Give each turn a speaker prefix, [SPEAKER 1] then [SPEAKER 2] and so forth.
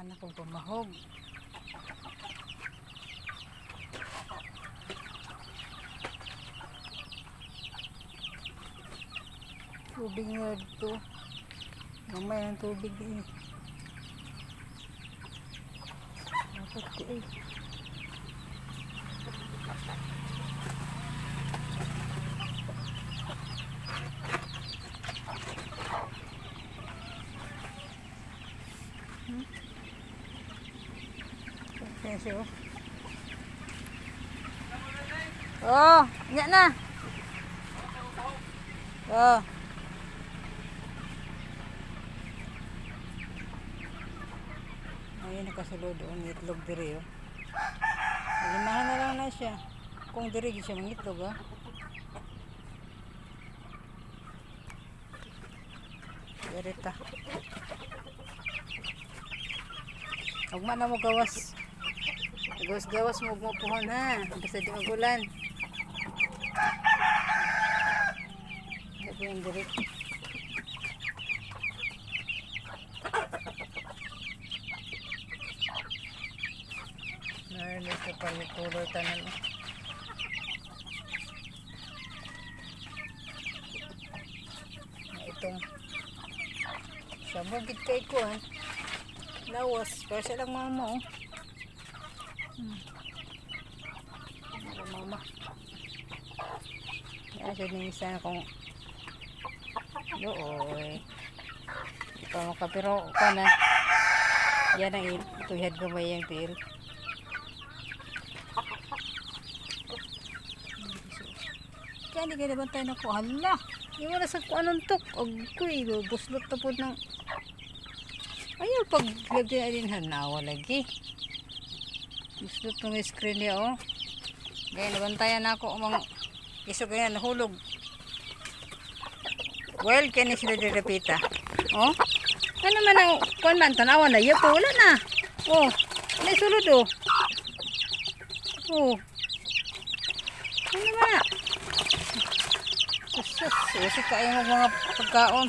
[SPEAKER 1] Anak kong pamahog. Tubig nga dito. Mamaya ng tubig eh. Dapat ko eh. Kasi oh. Oh, nya na. Oh. Ayun, nakasulod doon, itlog diri oh. Limahan na lang na siya. Kung diri siya mangitlog ah. Dirita. Huwag man na mo gawas. Gawas-gawas mo puhon ha. Basta di magulan. Ito yung dirit. Narin ito palituloy tanan. Itong sabog kay ko ha. Lawas. Pero siya lang mama oh. Mama. Yan siya din isa kung doon. Ito makapiro ka na. Yan ang ituyad gamay yung tail. Kaya hindi ka naman tayo naku. Hala. Hindi mo na sa kuanong tok. Agkoy. Buslot na po ng ayaw pag lagyan na din hanawa lagi. Buslot ng screen niya oh. Kaya nabantayan ako umang iso kaya nahulog. Well, kaya na sila direpita. Oh. Ano man ang kuan man tanawan na yapo wala na. Oh. Ano sulod oh. Oh. Ano man na. Sus, kayo mga pagkaon.